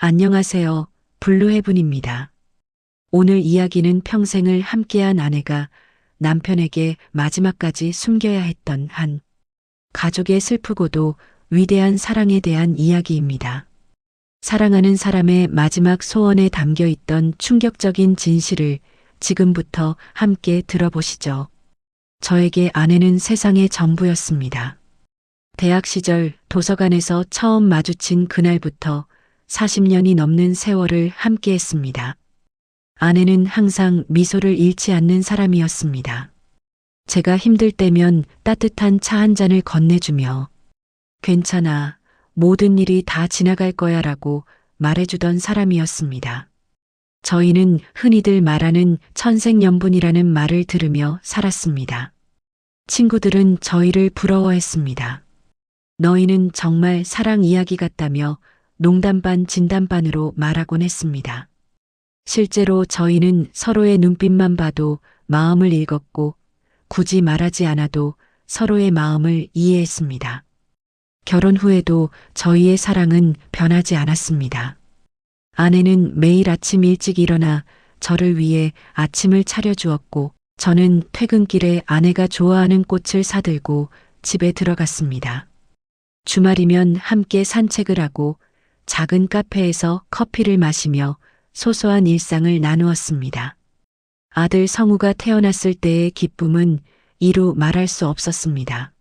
안녕하세요. 블루헤븐입니다. 오늘 이야기는 평생을 함께한 아내가 남편에게 마지막까지 숨겨야 했던 한 가족의 슬프고도 위대한 사랑에 대한 이야기입니다. 사랑하는 사람의 마지막 소원에 담겨 있던 충격적인 진실을 지금부터 함께 들어보시죠. 저에게 아내는 세상의 전부였습니다. 대학 시절 도서관에서 처음 마주친 그날부터 40년이 넘는 세월을 함께했습니다. 아내는 항상 미소를 잃지 않는 사람이었습니다. 제가 힘들 때면 따뜻한 차 한 잔을 건네주며 괜찮아, 모든 일이 다 지나갈 거야 라고 말해주던 사람이었습니다. 저희는 흔히들 말하는 천생연분이라는 말을 들으며 살았습니다. 친구들은 저희를 부러워했습니다. 너희는 정말 사랑 이야기 같다며 농담 반 진담 반으로 말하곤 했습니다. 실제로 저희는 서로의 눈빛만 봐도 마음을 읽었고 굳이 말하지 않아도 서로의 마음을 이해했습니다. 결혼 후에도 저희의 사랑은 변하지 않았습니다. 아내는 매일 아침 일찍 일어나 저를 위해 아침을 차려주었고 저는 퇴근길에 아내가 좋아하는 꽃을 사들고 집에 들어갔습니다. 주말이면 함께 산책을 하고 작은 카페에서 커피를 마시며 소소한 일상을 나누었습니다. 아들 성우가 태어났을 때의 기쁨은 이루 말할 수 없었습니다.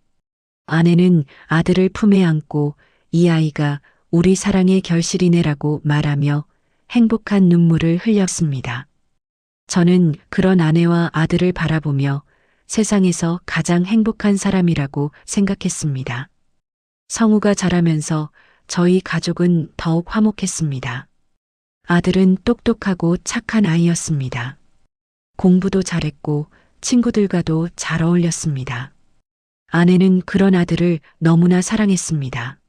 아내는 아들을 품에 안고 이 아이가 우리 사랑의 결실이네라고 말하며 행복한 눈물을 흘렸습니다. 저는 그런 아내와 아들을 바라보며 세상에서 가장 행복한 사람이라고 생각했습니다. 성우가 자라면서 저희 가족은 더욱 화목했습니다. 아들은 똑똑하고 착한 아이였습니다. 공부도 잘했고 친구들과도 잘 어울렸습니다. 아내는 그런 아들을 너무나 사랑했습니다.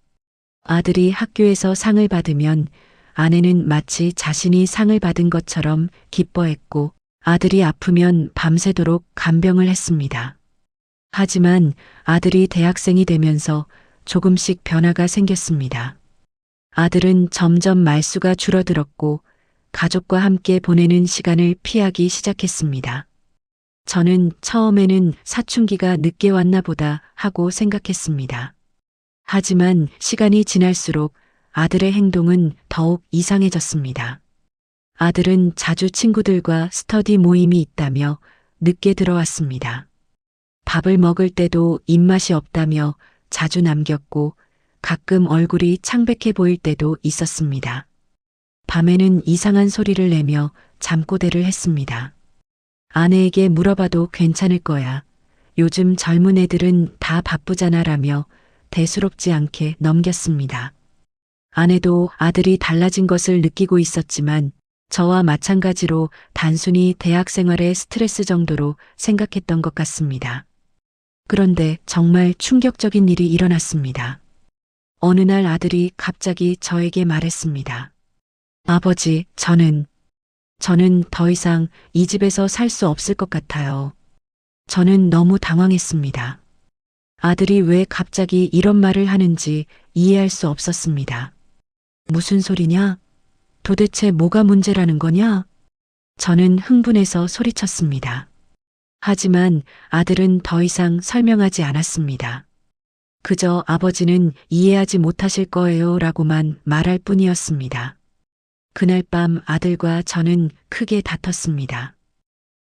아들이 학교에서 상을 받으면 아내는 마치 자신이 상을 받은 것처럼 기뻐했고 아들이 아프면 밤새도록 간병을 했습니다. 하지만 아들이 대학생이 되면서 조금씩 변화가 생겼습니다. 아들은 점점 말수가 줄어들었고 가족과 함께 보내는 시간을 피하기 시작했습니다. 저는 처음에는 사춘기가 늦게 왔나 보다 하고 생각했습니다. 하지만 시간이 지날수록 아들의 행동은 더욱 이상해졌습니다. 아들은 자주 친구들과 스터디 모임이 있다며 늦게 들어왔습니다. 밥을 먹을 때도 입맛이 없다며 자주 남겼고 가끔 얼굴이 창백해 보일 때도 있었습니다. 밤에는 이상한 소리를 내며 잠꼬대를 했습니다. 아내에게 물어봐도 괜찮을 거야. 요즘 젊은 애들은 다 바쁘잖아 라며 대수롭지 않게 넘겼습니다. 아내도 아들이 달라진 것을 느끼고 있었지만 저와 마찬가지로 단순히 대학 생활의 스트레스 정도로 생각했던 것 같습니다. 그런데 정말 충격적인 일이 일어났습니다. 어느 날 아들이 갑자기 저에게 말했습니다. 아버지, 저는 더 이상 이 집에서 살 수 없을 것 같아요. 저는 너무 당황했습니다. 아들이 왜 갑자기 이런 말을 하는지 이해할 수 없었습니다. 무슨 소리냐? 도대체 뭐가 문제라는 거냐? 저는 흥분해서 소리쳤습니다. 하지만 아들은 더 이상 설명하지 않았습니다. 그저 아버지는 이해하지 못하실 거예요 라고만 말할 뿐이었습니다. 그날 밤 아들과 저는 크게 다퉜습니다.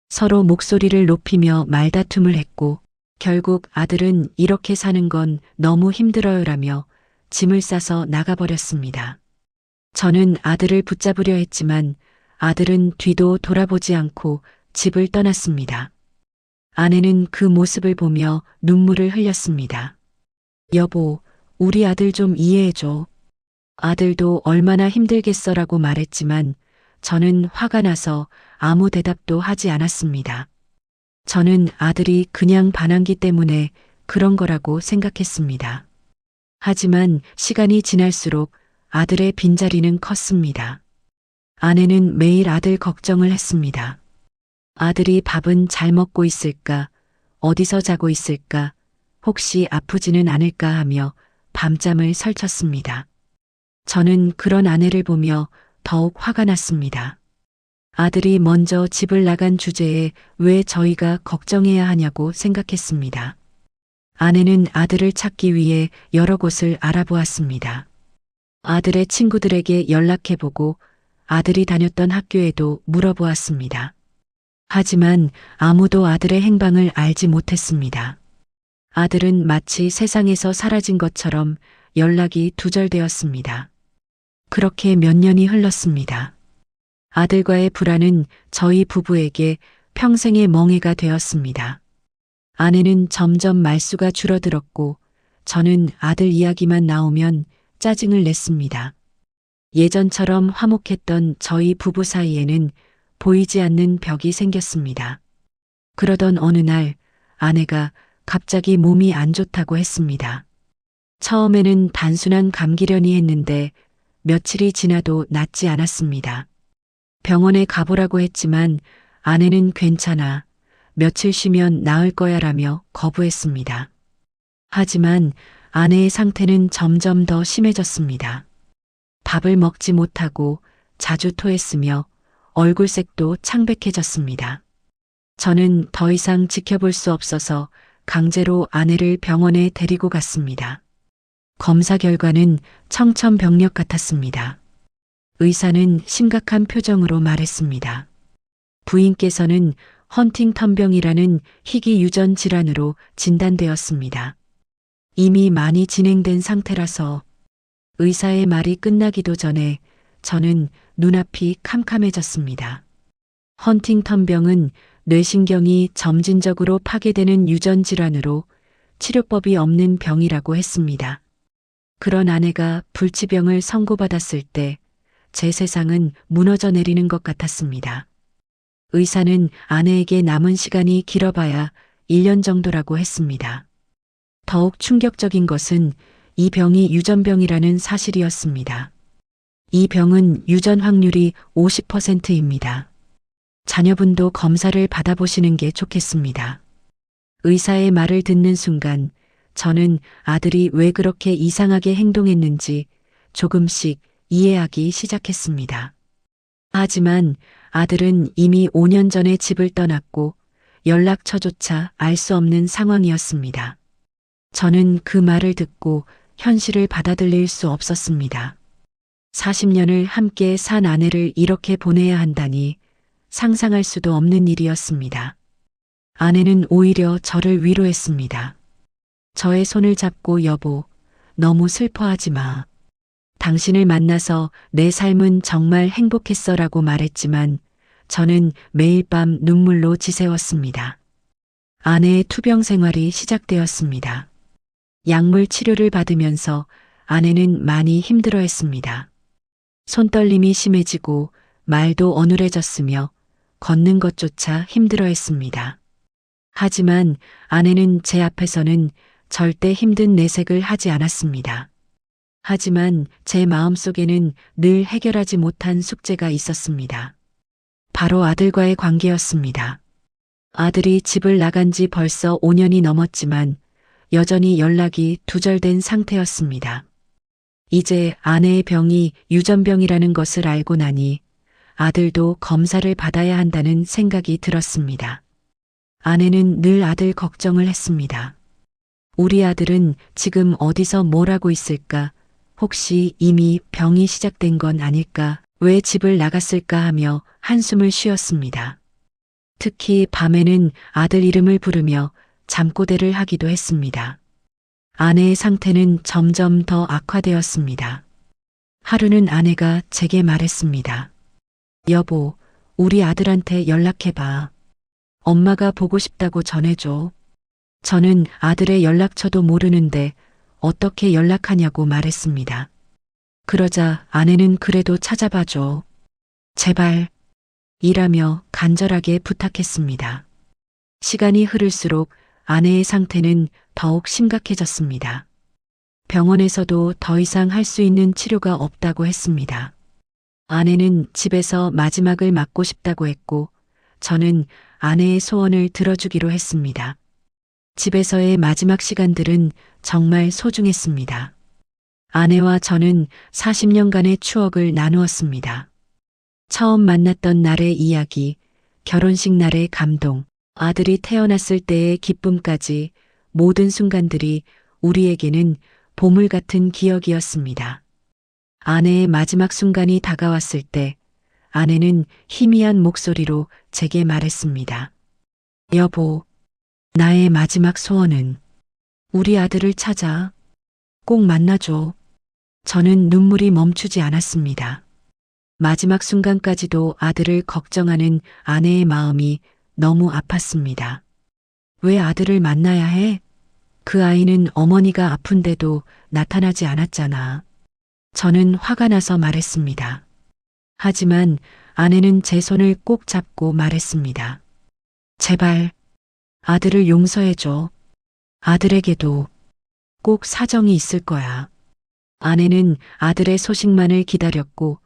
서로 목소리를 높이며 말다툼을 했고 결국 아들은 이렇게 사는 건 너무 힘들어요라며 짐을 싸서 나가버렸습니다. 저는 아들을 붙잡으려 했지만 아들은 뒤도 돌아보지 않고 집을 떠났습니다. 아내는 그 모습을 보며 눈물을 흘렸습니다. 여보, 우리 아들 좀 이해해줘. 아들도 얼마나 힘들겠어라고 말했지만 저는 화가 나서 아무 대답도 하지 않았습니다. 저는 아들이 그냥 반항기 때문에 그런 거라고 생각했습니다. 하지만 시간이 지날수록 아들의 빈자리는 컸습니다. 아내는 매일 아들 걱정을 했습니다. 아들이 밥은 잘 먹고 있을까? 어디서 자고 있을까? 혹시 아프지는 않을까 하며 밤잠을 설쳤습니다. 저는 그런 아내를 보며 더욱 화가 났습니다. 아들이 먼저 집을 나간 주제에 왜 저희가 걱정해야 하냐고 생각했습니다. 아내는 아들을 찾기 위해 여러 곳을 알아보았습니다. 아들의 친구들에게 연락해보고 아들이 다녔던 학교에도 물어보았습니다. 하지만 아무도 아들의 행방을 알지 못했습니다. 아들은 마치 세상에서 사라진 것처럼 연락이 두절되었습니다. 그렇게 몇 년이 흘렀습니다. 아들과의 불화는 저희 부부에게 평생의 멍해가 되었습니다. 아내는 점점 말수가 줄어들었고 저는 아들 이야기만 나오면 짜증을 냈습니다. 예전처럼 화목했던 저희 부부 사이에는 보이지 않는 벽이 생겼습니다. 그러던 어느 날 아내가 갑자기 몸이 안 좋다고 했습니다. 처음에는 단순한 감기려니 했는데 며칠이 지나도 낫지 않았습니다. 병원에 가보라고 했지만 아내는 괜찮아. 며칠 쉬면 나을 거야라며 거부했습니다. 하지만 아내의 상태는 점점 더 심해졌습니다. 밥을 먹지 못하고 자주 토했으며 얼굴색도 창백해졌습니다. 저는 더 이상 지켜볼 수 없어서 강제로 아내를 병원에 데리고 갔습니다. 검사 결과는 청천벽력 같았습니다. 의사는 심각한 표정으로 말했습니다. 부인께서는 헌팅턴병이라는 희귀 유전 질환으로 진단되었습니다. 이미 많이 진행된 상태라서 의사의 말이 끝나기도 전에 저는 눈앞이 캄캄해졌습니다. 헌팅턴병은 뇌신경이 점진적으로 파괴되는 유전 질환으로 치료법이 없는 병이라고 했습니다. 그런 아내가 불치병을 선고받았을 때 제 세상은 무너져 내리는 것 같았습니다. 의사는 아내에게 남은 시간이 길어봐야 1년 정도라고 했습니다. 더욱 충격적인 것은 이 병이 유전병이라는 사실이었습니다. 이 병은 유전 확률이 50%입니다. 자녀분도 검사를 받아보시는 게 좋겠습니다. 의사의 말을 듣는 순간 저는 아들이 왜 그렇게 이상하게 행동했는지 조금씩 이해하기 시작했습니다. 하지만 아들은 이미 5년 전에 집을 떠났고 연락처조차 알 수 없는 상황이었습니다. 저는 그 말을 듣고 현실을 받아들일 수 없었습니다. 40년을 함께 산 아내를 이렇게 보내야 한다니 상상할 수도 없는 일이었습니다. 아내는 오히려 저를 위로했습니다. 저의 손을 잡고 여보, 너무 슬퍼하지 마. 당신을 만나서 내 삶은 정말 행복했어라고 말했지만 저는 매일 밤 눈물로 지새웠습니다. 아내의 투병 생활이 시작되었습니다. 약물 치료를 받으면서 아내는 많이 힘들어했습니다. 손떨림이 심해지고 말도 어눌해졌으며 걷는 것조차 힘들어했습니다. 하지만 아내는 제 앞에서는 절대 힘든 내색을 하지 않았습니다. 하지만 제 마음속에는 늘 해결하지 못한 숙제가 있었습니다. 바로 아들과의 관계였습니다. 아들이 집을 나간 지 벌써 5년이 넘었지만 여전히 연락이 두절된 상태였습니다. 이제 아내의 병이 유전병이라는 것을 알고 나니 아들도 검사를 받아야 한다는 생각이 들었습니다. 아내는 늘 아들 걱정을 했습니다. 우리 아들은 지금 어디서 뭘 하고 있을까? 혹시 이미 병이 시작된 건 아닐까? 왜 집을 나갔을까 하며 한숨을 쉬었습니다. 특히 밤에는 아들 이름을 부르며 잠꼬대를 하기도 했습니다. 아내의 상태는 점점 더 악화되었습니다. 하루는 아내가 제게 말했습니다. 여보, 우리 아들한테 연락해봐. 엄마가 보고 싶다고 전해줘. 저는 아들의 연락처도 모르는데 어떻게 연락하냐고 말했습니다. 그러자 아내는 그래도 찾아봐줘. 제발. 이라며 간절하게 부탁했습니다. 시간이 흐를수록 아내의 상태는 더욱 심각해졌습니다. 병원에서도 더 이상 할 수 있는 치료가 없다고 했습니다. 아내는 집에서 마지막을 맞고 싶다고 했고 저는 아내의 소원을 들어주기로 했습니다. 집에서의 마지막 시간들은 정말 소중했습니다. 아내와 저는 40년간의 추억을 나누었습니다. 처음 만났던 날의 이야기, 결혼식 날의 감동, 아들이 태어났을 때의 기쁨까지 모든 순간들이 우리에게는 보물 같은 기억이었습니다. 아내의 마지막 순간이 다가왔을 때 아내는 희미한 목소리로 제게 말했습니다. 여보, 나의 마지막 소원은 우리 아들을 찾아 꼭 만나줘. 저는 눈물이 멈추지 않았습니다. 마지막 순간까지도 아들을 걱정하는 아내의 마음이 너무 아팠습니다. 왜 아들을 만나야 해? 그 아이는 어머니가 아픈데도 나타나지 않았잖아. 저는 화가 나서 말했습니다. 하지만 아내는 제 손을 꼭 잡고 말했습니다. 제발 아들을 용서해줘. 아들에게도 꼭 사정이 있을 거야. 아내는 아들의 소식만을 기다렸고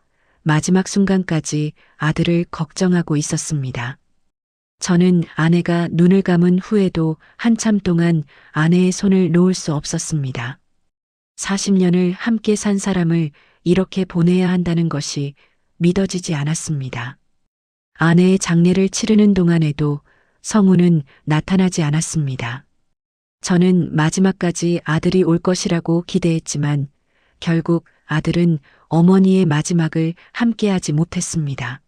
마지막 순간까지 아들을 걱정하고 있었습니다. 저는 아내가 눈을 감은 후에도 한참 동안 아내의 손을 놓을 수 없었습니다. 40년을 함께 산 사람을 이렇게 보내야 한다는 것이 믿어지지 않았습니다. 아내의 장례를 치르는 동안에도 성우는 나타나지 않았습니다. 저는 마지막까지 아들이 올 것이라고 기대했지만 결국 아들은 어머니의 마지막을 함께하지 못했습니다.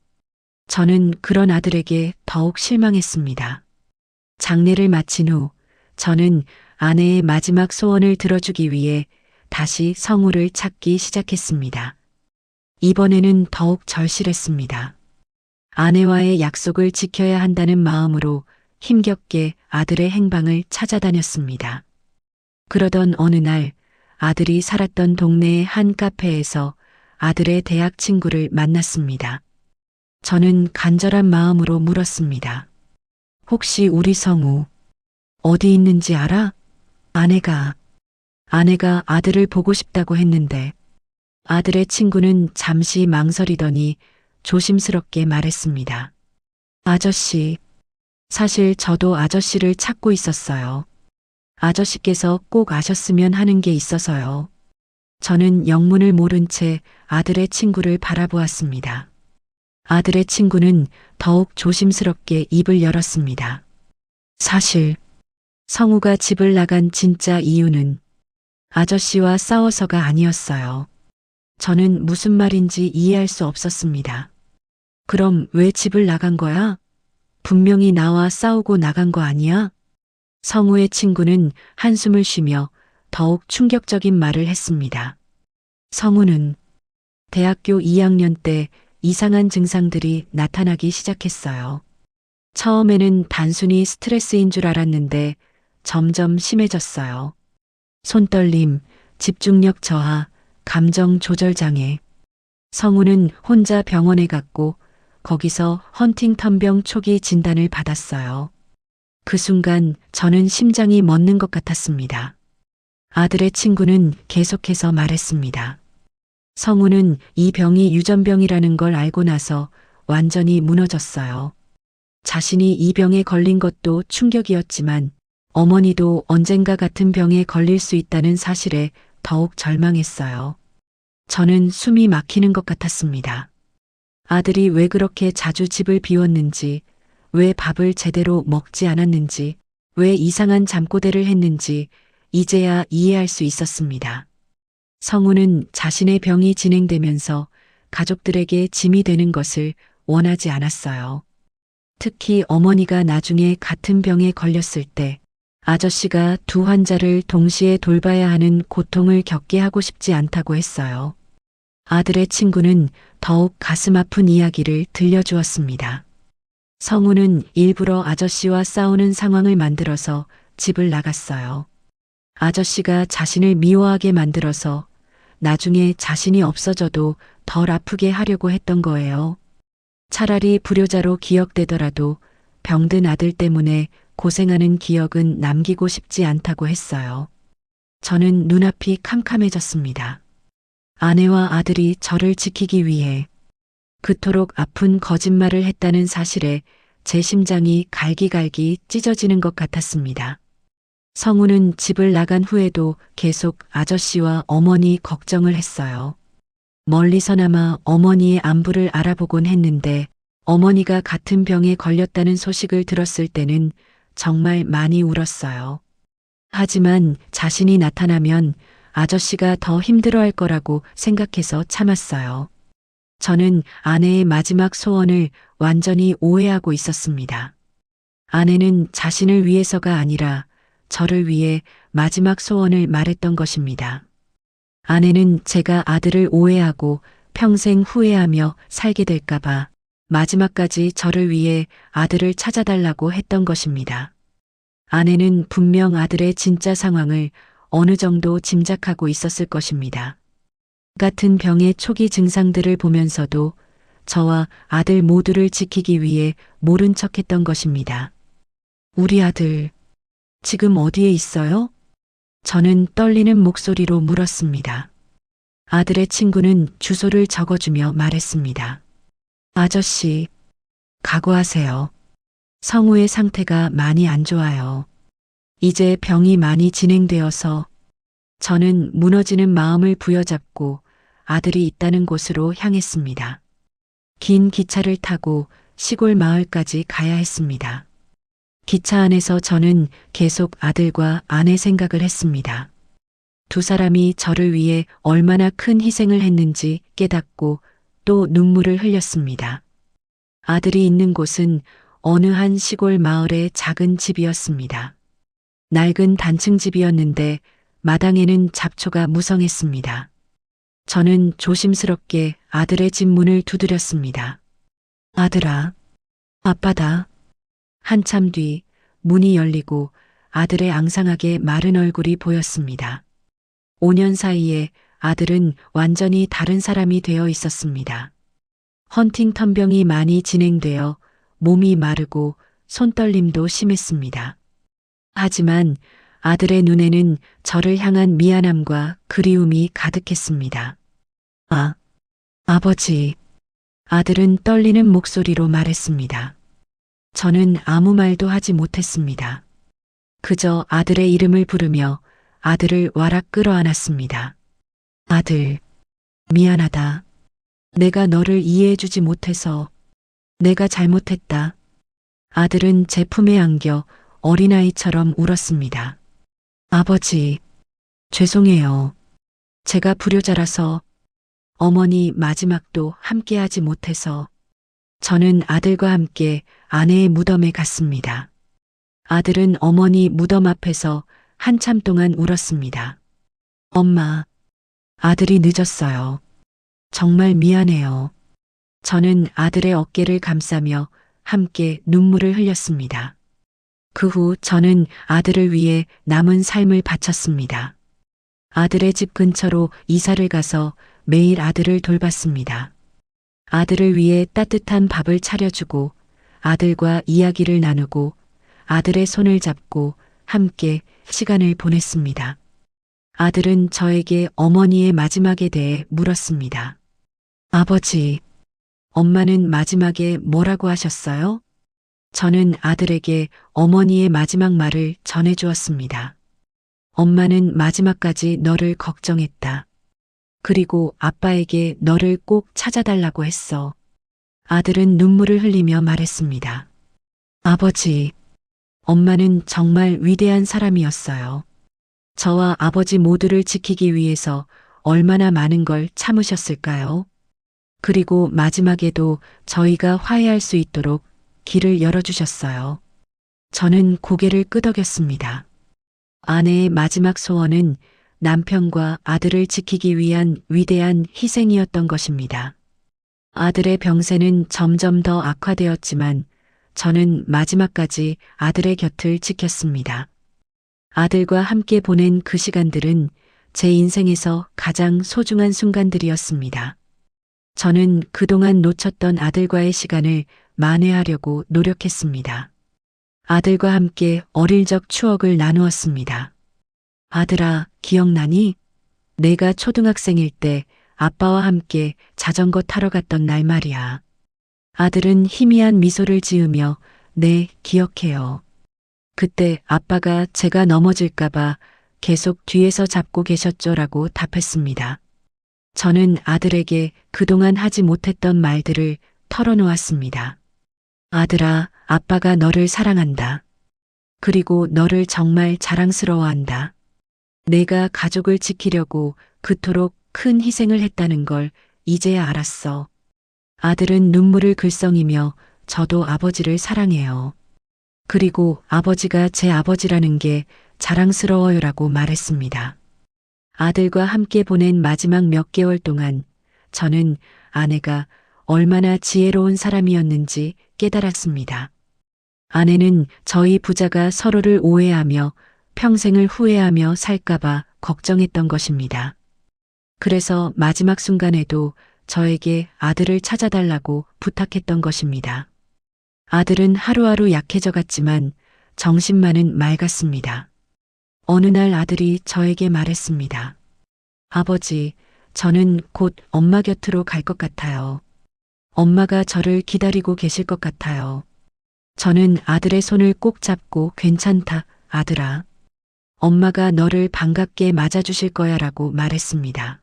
저는 그런 아들에게 더욱 실망했습니다. 장례를 마친 후 저는 아내의 마지막 소원을 들어주기 위해 다시 성우를 찾기 시작했습니다. 이번에는 더욱 절실했습니다. 아내와의 약속을 지켜야 한다는 마음으로 힘겹게 아들의 행방을 찾아다녔습니다. 그러던 어느 날 아들이 살았던 동네의 한 카페에서 아들의 대학 친구를 만났습니다. 저는 간절한 마음으로 물었습니다. 혹시 우리 성우 어디 있는지 알아? 아내가 아들을 보고 싶다고 했는데 아들의 친구는 잠시 망설이더니 조심스럽게 말했습니다. 아저씨, 사실 저도 아저씨를 찾고 있었어요. 아저씨께서 꼭 아셨으면 하는 게 있어서요. 저는 영문을 모른 채 아들의 친구를 바라보았습니다. 아들의 친구는 더욱 조심스럽게 입을 열었습니다. 사실 성우가 집을 나간 진짜 이유는 아저씨와 싸워서가 아니었어요. 저는 무슨 말인지 이해할 수 없었습니다. 그럼 왜 집을 나간 거야? 분명히 나와 싸우고 나간 거 아니야? 성우의 친구는 한숨을 쉬며 더욱 충격적인 말을 했습니다. 성우는 대학교 2학년 때 이상한 증상들이 나타나기 시작했어요. 처음에는 단순히 스트레스인 줄 알았는데 점점 심해졌어요. 손떨림, 집중력 저하, 감정 조절 장애. 성우는 혼자 병원에 갔고 거기서 헌팅턴병 초기 진단을 받았어요. 그 순간 저는 심장이 멎는 것 같았습니다. 아들의 친구는 계속해서 말했습니다. 성우는 이 병이 유전병이라는 걸 알고 나서 완전히 무너졌어요. 자신이 이 병에 걸린 것도 충격이었지만 어머니도 언젠가 같은 병에 걸릴 수 있다는 사실에 더욱 절망했어요. 저는 숨이 막히는 것 같았습니다. 아들이 왜 그렇게 자주 집을 비웠는지, 왜 밥을 제대로 먹지 않았는지, 왜 이상한 잠꼬대를 했는지 이제야 이해할 수 있었습니다. 성우는 자신의 병이 진행되면서 가족들에게 짐이 되는 것을 원하지 않았어요. 특히 어머니가 나중에 같은 병에 걸렸을 때 아저씨가 두 환자를 동시에 돌봐야 하는 고통을 겪게 하고 싶지 않다고 했어요. 아들의 친구는 더욱 가슴 아픈 이야기를 들려주었습니다. 성우는 일부러 아저씨와 싸우는 상황을 만들어서 집을 나갔어요. 아저씨가 자신을 미워하게 만들어서 나중에 자신이 없어져도 덜 아프게 하려고 했던 거예요. 차라리 불효자로 기억되더라도 병든 아들 때문에 고생하는 기억은 남기고 싶지 않다고 했어요. 저는 눈앞이 캄캄해졌습니다. 아내와 아들이 저를 지키기 위해 그토록 아픈 거짓말을 했다는 사실에 제 심장이 갈기갈기 찢어지는 것 같았습니다. 성우는 집을 나간 후에도 계속 아저씨와 어머니 걱정을 했어요. 멀리서나마 어머니의 안부를 알아보곤 했는데 어머니가 같은 병에 걸렸다는 소식을 들었을 때는 정말 많이 울었어요. 하지만 자신이 나타나면 아저씨가 더 힘들어할 거라고 생각해서 참았어요. 저는 아내의 마지막 소원을 완전히 오해하고 있었습니다. 아내는 자신을 위해서가 아니라 저를 위해 마지막 소원을 말했던 것입니다. 아내는 제가 아들을 오해하고 평생 후회하며 살게 될까봐 마지막까지 저를 위해 아들을 찾아달라고 했던 것입니다. 아내는 분명 아들의 진짜 상황을 어느 정도 짐작하고 있었을 것입니다. 같은 병의 초기 증상들을 보면서도 저와 아들 모두를 지키기 위해 모른 척했던 것입니다. 우리 아들, 지금 어디에 있어요? 저는 떨리는 목소리로 물었습니다. 아들의 친구는 주소를 적어주며 말했습니다. 아저씨, 각오하세요. 성우의 상태가 많이 안 좋아요. 이제 병이 많이 진행되어서 저는 무너지는 마음을 부여잡고 아들이 있다는 곳으로 향했습니다. 긴 기차를 타고 시골 마을까지 가야 했습니다. 기차 안에서 저는 계속 아들과 아내 생각을 했습니다. 두 사람이 저를 위해 얼마나 큰 희생을 했는지 깨닫고 또 눈물을 흘렸습니다. 아들이 있는 곳은 어느 한 시골 마을의 작은 집이었습니다. 낡은 단층 집이었는데 마당에는 잡초가 무성했습니다. 저는 조심스럽게 아들의 집 문을 두드렸습니다. 아들아, 아빠다. 한참 뒤 문이 열리고 아들의 앙상하게 마른 얼굴이 보였습니다. 5년 사이에 아들은 완전히 다른 사람이 되어 있었습니다. 헌팅턴병이 많이 진행되어 몸이 마르고 손떨림도 심했습니다. 하지만 아들의 눈에는 저를 향한 미안함과 그리움이 가득했습니다. 아버지. 아들은 떨리는 목소리로 말했습니다. 저는 아무 말도 하지 못했습니다. 그저 아들의 이름을 부르며 아들을 와락 끌어안았습니다. 아들, 미안하다. 내가 너를 이해해주지 못해서 내가 잘못했다. 아들은 제 품에 안겨 어린아이처럼 울었습니다. 아버지, 죄송해요. 제가 불효자라서 어머니 마지막도 함께하지 못해서 저는 아들과 함께 아내의 무덤에 갔습니다. 아들은 어머니 무덤 앞에서 한참 동안 울었습니다. 엄마, 아들이 늦었어요. 정말 미안해요. 저는 아들의 어깨를 감싸며 함께 눈물을 흘렸습니다. 그 후 저는 아들을 위해 남은 삶을 바쳤습니다. 아들의 집 근처로 이사를 가서 매일 아들을 돌봤습니다. 아들을 위해 따뜻한 밥을 차려주고 아들과 이야기를 나누고 아들의 손을 잡고 함께 시간을 보냈습니다. 아들은 저에게 어머니의 마지막에 대해 물었습니다. 아버지, 엄마는 마지막에 뭐라고 하셨어요? 저는 아들에게 어머니의 마지막 말을 전해주었습니다. 엄마는 마지막까지 너를 걱정했다. 그리고 아빠에게 너를 꼭 찾아달라고 했어. 아들은 눈물을 흘리며 말했습니다. 아버지, 엄마는 정말 위대한 사람이었어요. 저와 아버지 모두를 지키기 위해서 얼마나 많은 걸 참으셨을까요? 그리고 마지막에도 저희가 화해할 수 있도록 길을 열어주셨어요. 저는 고개를 끄덕였습니다. 아내의 마지막 소원은 남편과 아들을 지키기 위한 위대한 희생이었던 것입니다. 아들의 병세는 점점 더 악화되었지만 저는 마지막까지 아들의 곁을 지켰습니다. 아들과 함께 보낸 그 시간들은 제 인생에서 가장 소중한 순간들이었습니다. 저는 그동안 놓쳤던 아들과의 시간을 만회하려고 노력했습니다. 아들과 함께 어릴 적 추억을 나누었습니다. 아들아, 기억나니? 내가 초등학생일 때 아빠와 함께 자전거 타러 갔던 날 말이야. 아들은 희미한 미소를 지으며 네, 기억해요. 그때 아빠가 제가 넘어질까봐 계속 뒤에서 잡고 계셨죠라고 답했습니다. 저는 아들에게 그동안 하지 못했던 말들을 털어놓았습니다. 아들아, 아빠가 너를 사랑한다. 그리고 너를 정말 자랑스러워한다. 내가 가족을 지키려고 그토록 큰 희생을 했다는 걸 이제야 알았어. 아들은 눈물을 글썽이며 저도 아버지를 사랑해요. 그리고 아버지가 제 아버지라는 게 자랑스러워요라고 말했습니다. 아들과 함께 보낸 마지막 몇 개월 동안 저는 아내가 얼마나 지혜로운 사람이었는지 깨달았습니다. 아내는 저희 부자가 서로를 오해하며 평생을 후회하며 살까봐 걱정했던 것입니다. 그래서 마지막 순간에도 저에게 아들을 찾아달라고 부탁했던 것입니다. 아들은 하루하루 약해져 갔지만 정신만은 맑았습니다. 어느 날 아들이 저에게 말했습니다. 아버지, 저는 곧 엄마 곁으로 갈 것 같아요. 엄마가 저를 기다리고 계실 것 같아요. 저는 아들의 손을 꼭 잡고 괜찮다, 아들아. 엄마가 너를 반갑게 맞아주실 거야 라고 말했습니다.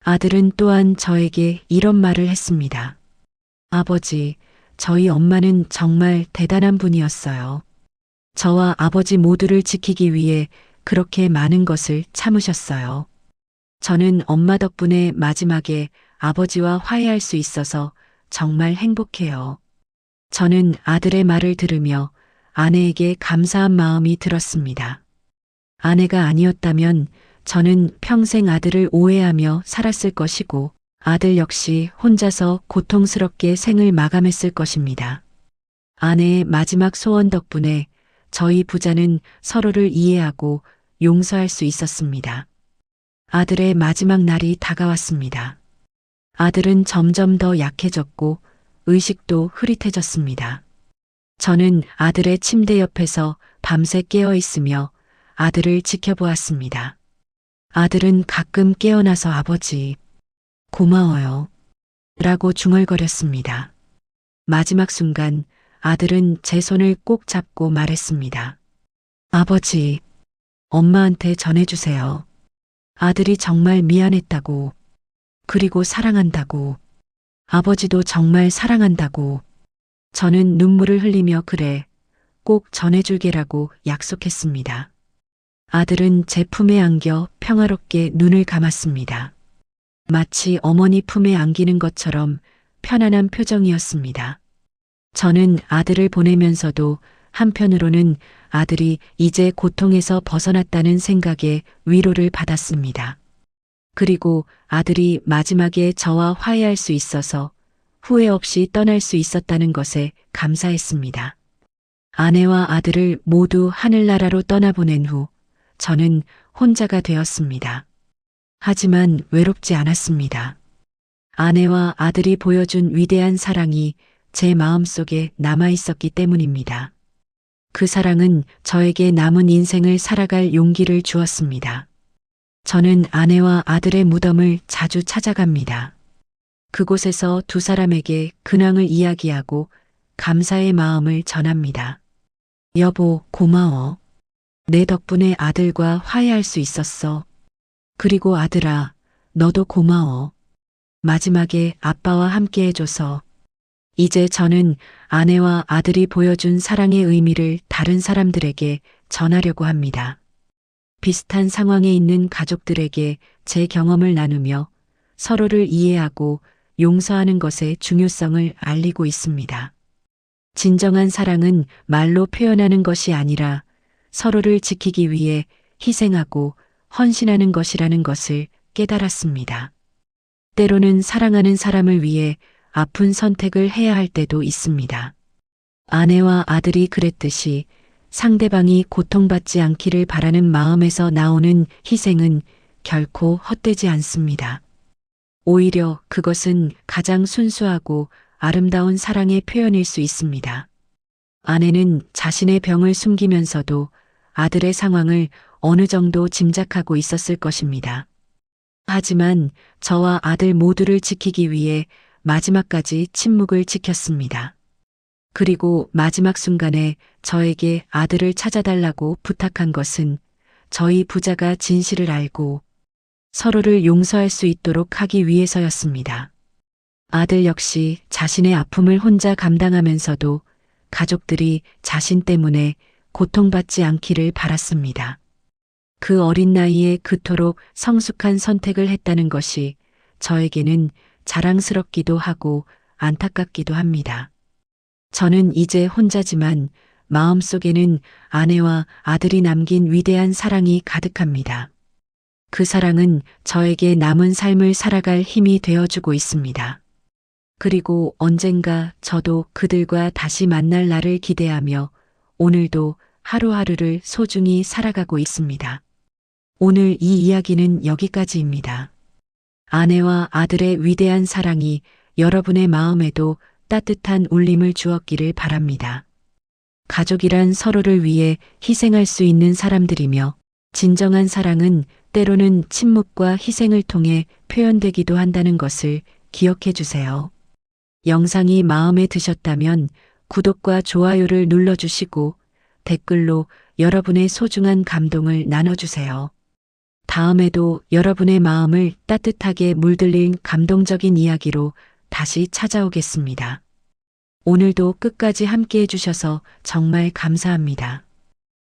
아들은 또한 저에게 이런 말을 했습니다. 아버지, 저희 엄마는 정말 대단한 분이었어요. 저와 아버지 모두를 지키기 위해 그렇게 많은 것을 참으셨어요. 저는 엄마 덕분에 마지막에 아버지와 화해할 수 있어서 정말 행복해요. 저는 아들의 말을 들으며 아내에게 감사한 마음이 들었습니다. 아내가 아니었다면 저는 평생 아들을 오해하며 살았을 것이고 아들 역시 혼자서 고통스럽게 생을 마감했을 것입니다. 아내의 마지막 소원 덕분에 저희 부자는 서로를 이해하고 용서할 수 있었습니다. 아들의 마지막 날이 다가왔습니다. 아들은 점점 더 약해졌고 의식도 흐릿해졌습니다. 저는 아들의 침대 옆에서 밤새 깨어 있으며 아들을 지켜보았습니다. 아들은 가끔 깨어나서 아버지, 고마워요. 라고 중얼거렸습니다. 마지막 순간 아들은 제 손을 꼭 잡고 말했습니다. 아버지, 엄마한테 전해주세요. 아들이 정말 미안했다고, 그리고 사랑한다고, 아버지도 정말 사랑한다고. 저는 눈물을 흘리며 그래, 꼭 전해줄게라고 약속했습니다. 아들은 제 품에 안겨 평화롭게 눈을 감았습니다. 마치 어머니 품에 안기는 것처럼 편안한 표정이었습니다. 저는 아들을 보내면서도 한편으로는 아들이 이제 고통에서 벗어났다는 생각에 위로를 받았습니다. 그리고 아들이 마지막에 저와 화해할 수 있어서 후회 없이 떠날 수 있었다는 것에 감사했습니다. 아내와 아들을 모두 하늘나라로 떠나보낸 후 저는 혼자가 되었습니다. 하지만 외롭지 않았습니다. 아내와 아들이 보여준 위대한 사랑이 제 마음속에 남아 있었기 때문입니다. 그 사랑은 저에게 남은 인생을 살아갈 용기를 주었습니다. 저는 아내와 아들의 무덤을 자주 찾아갑니다. 그곳에서 두 사람에게 근황을 이야기하고 감사의 마음을 전합니다. 여보, 고마워. 내 덕분에 아들과 화해할 수 있었어. 그리고 아들아, 너도 고마워. 마지막에 아빠와 함께 해줘서. 이제 저는 아내와 아들이 보여준 사랑의 의미를 다른 사람들에게 전하려고 합니다. 비슷한 상황에 있는 가족들에게 제 경험을 나누며 서로를 이해하고 용서하는 것의 중요성을 알리고 있습니다. 진정한 사랑은 말로 표현하는 것이 아니라 서로를 지키기 위해 희생하고 헌신하는 것이라는 것을 깨달았습니다. 때로는 사랑하는 사람을 위해 아픈 선택을 해야 할 때도 있습니다. 아내와 아들이 그랬듯이 상대방이 고통받지 않기를 바라는 마음에서 나오는 희생은 결코 헛되지 않습니다. 오히려 그것은 가장 순수하고 아름다운 사랑의 표현일 수 있습니다. 아내는 자신의 병을 숨기면서도 아들의 상황을 어느 정도 짐작하고 있었을 것입니다. 하지만 저와 아들 모두를 지키기 위해 마지막까지 침묵을 지켰습니다. 그리고 마지막 순간에 저에게 아들을 찾아달라고 부탁한 것은 저희 부자가 진실을 알고 서로를 용서할 수 있도록 하기 위해서였습니다. 아들 역시 자신의 아픔을 혼자 감당하면서도 가족들이 자신 때문에 고통받지 않기를 바랐습니다. 그 어린 나이에 그토록 성숙한 선택을 했다는 것이 저에게는 자랑스럽기도 하고 안타깝기도 합니다. 저는 이제 혼자지만 마음속에는 아내와 아들이 남긴 위대한 사랑이 가득합니다. 그 사랑은 저에게 남은 삶을 살아갈 힘이 되어주고 있습니다. 그리고 언젠가 저도 그들과 다시 만날 날을 기대하며 오늘도 하루하루를 소중히 살아가고 있습니다. 오늘 이 이야기는 여기까지입니다. 아내와 아들의 위대한 사랑이 여러분의 마음에도 따뜻한 울림을 주었기를 바랍니다. 가족이란 서로를 위해 희생할 수 있는 사람들이며 진정한 사랑은 때로는 침묵과 희생을 통해 표현되기도 한다는 것을 기억해 주세요. 영상이 마음에 드셨다면 구독과 좋아요를 눌러주시고 댓글로 여러분의 소중한 감동을 나눠주세요. 다음에도 여러분의 마음을 따뜻하게 물들인 감동적인 이야기로 다시 찾아오겠습니다. 오늘도 끝까지 함께 해주셔서 정말 감사합니다.